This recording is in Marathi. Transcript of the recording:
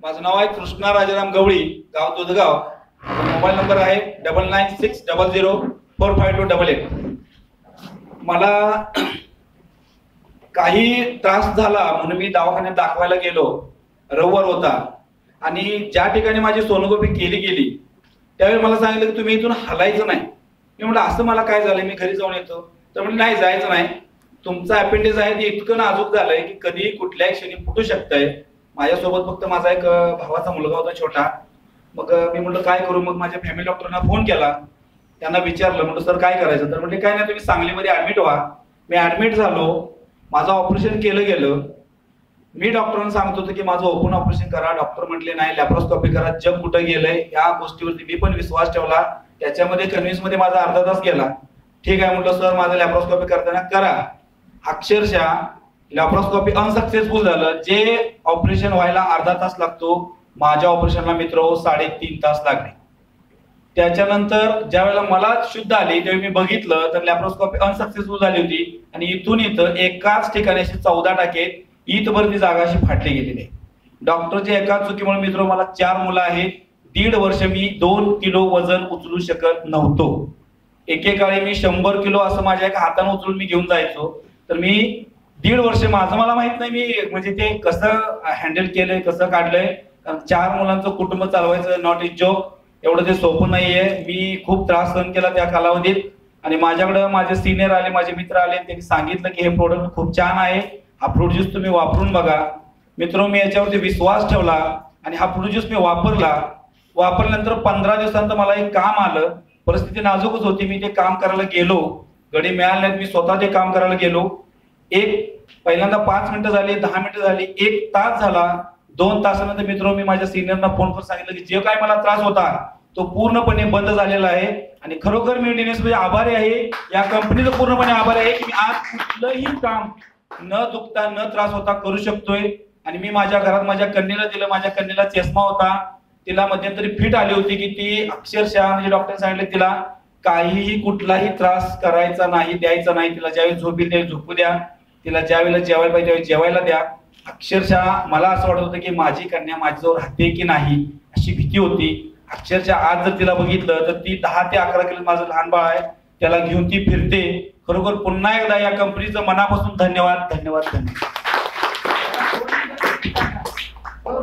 माझं नाव आहे कृष्णा राजाराम गवळी, गाव दुधगाव. मोबाईल नंबर आहे 9960045288. मला काही त्रास झाला म्हणून मी दवाखान्यात दाखवायला गेलो. रविवार होता आणि ज्या ठिकाणी माझी सोनोग्राफी केली गेली त्यावेळी मला सांगितलं की तुम्ही इथून हलायचं नाही. मी म्हटलं असं मला काय झालंय, मी घरी जाऊन येतो. तर म्हणजे नाही, जायचं नाही, तुमचं अपेंडिक्स आहे ते इतकं नाजूक झालंय की कधी कुठल्याही क्षणी फुटू शकतंय. माझ्यासोबत फक्त माझा एक भावाचा मुलगा होता छोटा. मग मी म्हटलं काय करू. मग माझ्या फॅमिली डॉक्टरना फोन केला, त्यांना विचारलं, म्हटलं सर काय करायचं. तर म्हणजे काय नाही, तुम्ही सांगलीमध्ये ऍडमिट व्हा. मी ऍडमिट झालो, माझं ऑपरेशन केलं गेलं. मी डॉक्टरांना सांगत होतो की माझं ओपन ऑपरेशन करा. डॉक्टर म्हटले नाही, लॅप्रोस्कोपी करा. जग कुठं गेलंय या गोष्टीवरती मी पण विश्वास ठेवला. त्याच्यामध्ये कन्व्हिन्स मध्ये माझा अर्धा तास गेला. ठीक आहे म्हटलं सर, माझं लॅप्रोस्कोपी करताना करा. अक्षरशः लॅप्रोस्कोपी अनसक्सेसफुल झालं. जे ऑपरेशन व्हायला अर्धा तास लागतो, माझ्या ऑपरेशनला मित्र 3.5 तास लागले. त्याच्यानंतर ज्या वेळेला मला शुद्ध आली त्यावेळी मी बघितलं तर लॅप्रोस्कोपी अनसक्सेसफुल झाली होती आणि इथून इथं एकाच ठिकाणी 14 टाके इथभर ती जागा अशी फाटली गेलेली आहे. डॉक्टरच्या एका चुकीमुळे मित्र मला 4 मुलं आहेत. 1.5 वर्ष मी 2 किलो वजन उचलू शकत नव्हतो. एकेकाळी मी 100 किलो असं माझ्या एका हाताने उचलून मी घेऊन जायचो. तर मी 1.5 वर्ष, माझं मला माहित नाही मी म्हणजे ते कसं हँडल केलंय, कसं काढलंय. 4 मुलांचं कुटुंब चालवायचं नॉट इज जोक, एवढं ते सोपं नाहीये. मी खूप त्रास सहन केला त्या कालावधीत. आणि माझ्याकडे माझे सिनियर आले, माझे मित्र आले, त्यांनी सांगितलं की हे प्रोडक्ट खूप छान आहे, हा फ्रूट ज्यूस तुम्ही वापरून बघा. मित्र, मी याच्यावरती विश्वास ठेवला आणि हा फ्रूट ज्यूस मी वापरला. वापरल्यानंतर 15 दिवसांत मला एक काम आलं. परिस्थिती नाजूकच होती. मी ते काम करायला गेलो, गडी मिळाले नाहीत, मी स्वतः ते काम करायला गेलो. पहिल्यांदा 5 मिनिटं झाली, 10 मिनिटं झाली, 1 तास झाला. 2 तासानंतर मित्र, मी माझ्या सिनियरना फोन करून सांगितलं की जे काय मला त्रास होता तो पूर्णपणे बंद झालेला आहे. आणि खरोखर मी डिनेसमध्ये आभारी आहे, या कंपनीचं पूर्णपणे आभारी आहे की मी आज कुठलंही काम न दुखता न त्रास होता करू शकतोय. आणि मी माझ्या घरात माझ्या कन्येला दिलं. माझ्या कन्येला चष्मा होता, तिला मध्यंतरी फिट आली होती की ती अक्षरशः म्हणजे डॉक्टर सांगितले तिला काहीही कुठलाही त्रास करायचा नाही, द्यायचा नाही. तिला ज्यावेळी झोपी त्यावेळी झोपू द्या, तिला ज्या वेळेला जेवायला पाहिजे त्यावेळी जेवायला द्या. अक्षरशः मला असं वाटत होतं की माझी कन्या माझ्याजवळ राहते की नाही अशी भीती होती. अक्षरशः आज जर तिला बघितलं तर ती 10 ते 11 किलो माझं लहान बाळ आहे, त्याला घेऊन ती फिरते. खरोखर पुन्हा एकदा या कंपनीचं मनापासून धन्यवाद धन्यवाद धन्यवाद.